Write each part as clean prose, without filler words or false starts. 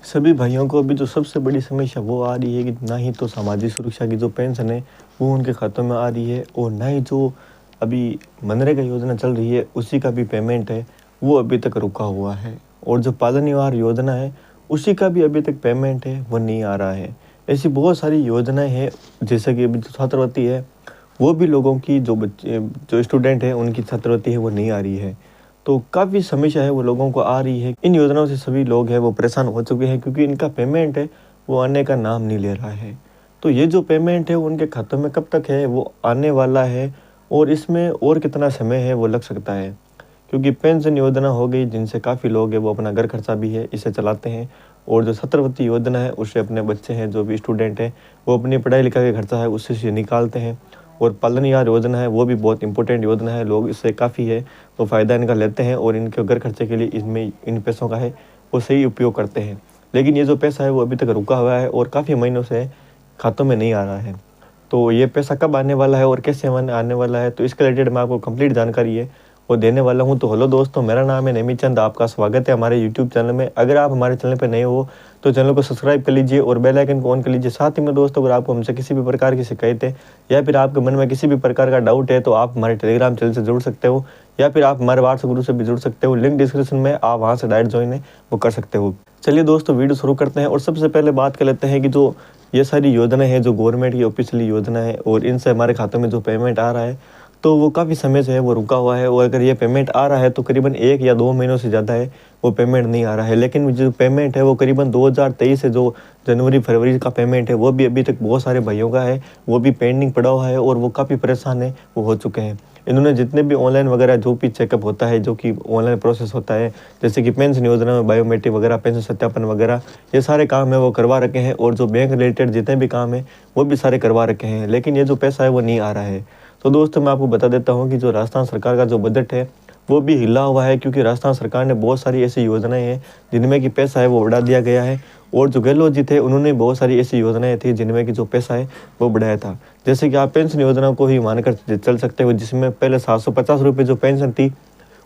सभी भाइयों को अभी जो सबसे बड़ी समस्या वो आ रही है कि ना ही तो सामाजिक सुरक्षा की जो पेंशन है वो उनके खातों में आ रही है और ना ही जो अभी मनरेगा योजना चल रही है उसी का भी पेमेंट है वो अभी तक रुका हुआ है। और जो बाल निवार योजना है उसी का भी अभी तक पेमेंट है वो नहीं आ रहा है। ऐसी बहुत सारी योजनाएं हैं, जैसे कि अभी जो छात्रवृत्ति है वो भी लोगों की जो बच्चे जो स्टूडेंट है उनकी छात्रवृत्ति है वो नहीं आ रही है। तो काफ़ी समस्या है वो लोगों को आ रही है। इन योजनाओं से सभी लोग हैं वो परेशान हो चुके हैं, क्योंकि इनका पेमेंट है वो आने का नाम नहीं ले रहा है। तो ये जो पेमेंट है उनके खातों में कब तक है वो आने वाला है, और इसमें और कितना समय है वो लग सकता है। क्योंकि पेंशन योजना हो गई जिनसे काफ़ी लोग हैं वो अपना घर खर्चा भी है इसे चलाते हैं, और जो छात्रवृत्ति योजना है उससे अपने बच्चे हैं जो भी स्टूडेंट हैं वो अपनी पढ़ाई लिखाई का खर्चा है उससे से निकालते हैं। और पालन यार योजना है वो भी बहुत इंपॉर्टेंट योजना है, लोग इससे काफ़ी है तो फ़ायदा इनका लेते हैं और इनके घर खर्चे के लिए इसमें इन पैसों का है वो सही उपयोग करते हैं। लेकिन ये जो पैसा है वो अभी तक रुका हुआ है और काफ़ी महीनों से खातों में नहीं आ रहा है। तो ये पैसा कब आने वाला है और कैसे आने वाला है, तो इसके रिलेटेड मैं आपको कंप्लीट जानकारी है वो देने वाला हूं। तो हेलो दोस्तों, मेरा नाम है नेमी चंद, आपका स्वागत है हमारे यूट्यूब चैनल में। अगर आप हमारे चैनल पर नए हो तो चैनल को सब्सक्राइब कर लीजिए और बेल आइकन को ऑन कर लीजिए। साथ ही में दोस्तों, अगर आपको हमसे किसी भी प्रकार की शिकायत है या फिर आपके मन में किसी भी प्रकार का डाउट है तो आप हमारे टेलीग्राम चैनल से जुड़ सकते हो, या फिर आप हमारे व्हाट्सएप ग्रुप से भी जुड़ सकते हो। लिंक डिस्क्रिप्शन में, आप वहाँ से डायरेक्ट ज्वाइन है वो कर सकते हो। चलिए दोस्तों, वीडियो शुरू करते हैं और सबसे पहले बात कर लेते हैं कि जो ये सारी योजनाएं हैं जो गवर्नमेंट की ऑफिशियली योजना है और इनसे हमारे खातों में जो पेमेंट आ रहा है तो वो काफ़ी समय से है वो रुका हुआ है। और अगर ये पेमेंट आ रहा है तो करीबन 1 या 2 महीनों से ज़्यादा है वो पेमेंट नहीं आ रहा है। लेकिन जो पेमेंट है वो करीबन 2023 से जो जनवरी फरवरी का पेमेंट है वो भी अभी तक बहुत सारे भाइयों का है वो भी पेंडिंग पड़ा हुआ है और वो काफ़ी परेशान है वो हो चुके हैं। इन्होंने जितने भी ऑनलाइन वगैरह जो भी चेकअप होता है, जो कि ऑनलाइन प्रोसेस होता है, जैसे कि पेंशन योजना में बायोमेट्रिक वगैरह, पेंशन सत्यापन वगैरह, ये सारे काम है वो करवा रखे हैं। और जो बैंक रिलेटेड जितने भी काम है वो भी सारे करवा रखे हैं, लेकिन ये जो पैसा है वो नहीं आ रहा है। तो दोस्तों, मैं आपको बता देता हूँ कि जो राजस्थान सरकार का जो बजट है वो भी हिला हुआ है, क्योंकि राजस्थान सरकार ने बहुत सारी ऐसी योजनाएं हैं जिनमें कि पैसा है वो बढ़ा दिया गया है। और जो गहलोत जी थे उन्होंने बहुत सारी ऐसी योजनाएं थी जिनमें कि जो पैसा है वो बढ़ाया था। जैसे कि आप पेंशन योजना को ही मानकर चल सकते हो, जिसमें पहले 750 रुपये जो पेंशन थी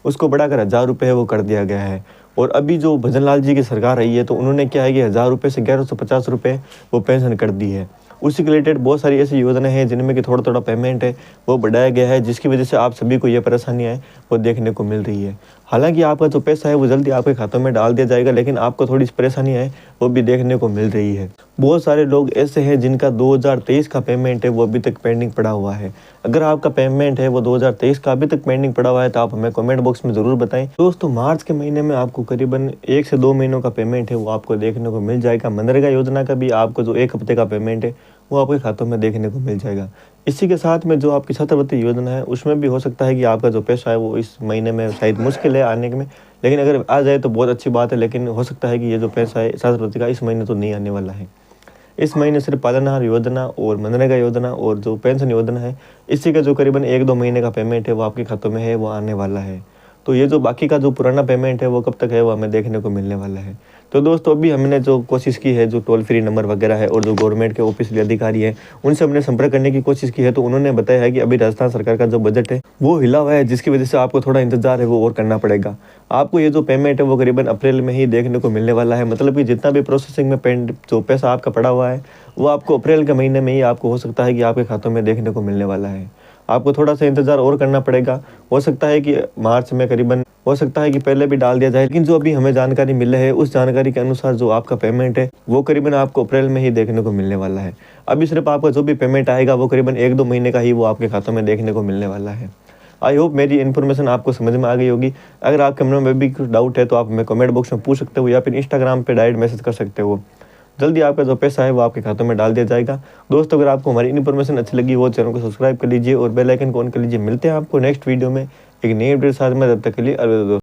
उसको बढ़ाकर 1000 रुपये वो कर दिया गया है। और अभी जो भजन लाल जी की सरकार रही है तो उन्होंने क्या है कि 1000 रुपये से 1150 रुपये वो पेंशन कर दी है। उसी के रिलेटेड बहुत सारी ऐसी योजनाएं हैं जिनमें कि थोड़ा थोड़ा पेमेंट है वो बढ़ाया गया है, जिसकी वजह से आप सभी को ये परेशानियां है वो देखने को मिल रही है। हालांकि आपका जो पैसा है वो जल्दी आपके खातों में डाल दिया जाएगा, लेकिन आपको थोड़ी सी परेशानियां है वो भी देखने को मिल रही है। बहुत सारे लोग ऐसे हैं जिनका 2023 का पेमेंट है वो अभी तक पेंडिंग पड़ा हुआ है। अगर आपका पेमेंट है वो 2023 का अभी तक पेंडिंग पड़ा हुआ है तो आप हमें कमेंट बॉक्स में ज़रूर बताएं। दोस्तों, मार्च के महीने में आपको करीबन 1 से 2 महीनों का पेमेंट है वो आपको देखने को मिल जाएगा। मनरेगा योजना का भी आपको जो 1 हफ्ते का पेमेंट है वो आपके खातों में देखने को मिल जाएगा। इसी के साथ में जो आपकी छात्रवृत्ति योजना है उसमें भी हो सकता है कि आपका जो पैसा है वो इस महीने में शायद मुश्किल है आने में, लेकिन अगर आ जाए तो बहुत अच्छी बात है। लेकिन हो सकता है कि ये जो पैसा है छात्रवृत्ति का इस महीने तो नहीं आने वाला है। इस महीने सिर्फ पालनहार योजना और मनरेगा योजना और जो पेंशन योजना है इसी का जो करीबन 1-2 महीने का पेमेंट है वो आपके खातों में है वो आने वाला है। तो ये जो बाकी का जो पुराना पेमेंट है वो कब तक है वो हमें देखने को मिलने वाला है। तो दोस्तों, अभी हमने जो कोशिश की है, जो टोल फ्री नंबर वगैरह है और जो गवर्नमेंट के ऑफिशियल अधिकारी हैं उनसे हमने संपर्क करने की कोशिश की है, तो उन्होंने बताया है कि अभी राजस्थान सरकार का जो बजट है वो हिला हुआ है, जिसकी वजह से आपको थोड़ा इंतजार है वो और करना पड़ेगा। आपको ये जो पेमेंट है वो करीबन अप्रैल में ही देखने को मिलने वाला है। मतलब कि जितना भी प्रोसेसिंग में जो पैसा आपका पड़ा हुआ है वो आपको अप्रैल के महीने में ही आपको हो सकता है कि आपके खातों में देखने को मिलने वाला है। आपको थोड़ा सा इंतजार और करना पड़ेगा। हो सकता है कि मार्च में करीबन, हो सकता है कि पहले भी डाल दिया जाए, लेकिन जो अभी हमें जानकारी मिल रही है उस जानकारी के अनुसार जो आपका पेमेंट है वो करीबन आपको अप्रैल में ही देखने को मिलने वाला है। अभी सिर्फ आपका जो भी पेमेंट आएगा वो करीबन 1-2 महीने का ही वो आपके खातों में देखने को मिलने वाला है। आई होप मेरी इन्फॉर्मेशन आपको समझ में आ गई होगी। अगर आपके मन में भी कुछ डाउट है तो आप हमें कमेंट बॉक्स में पूछ सकते हो या फिर इंस्टाग्राम पे डायरेक्ट मैसेज कर सकते हो। जल्दी आपका जो पैसा है वो आपके खातों में डाल दिया जाएगा। दोस्तों, अगर आपको हमारी इन्फॉर्मेशन अच्छी लगी हो चैनल को सब्सक्राइब कर लीजिए और बेल आइकन को ऑन कर लीजिए। मिलते हैं आपको नेक्स्ट वीडियो में एक नई अपडेट साथ में, तब तक के लिए अलविदा।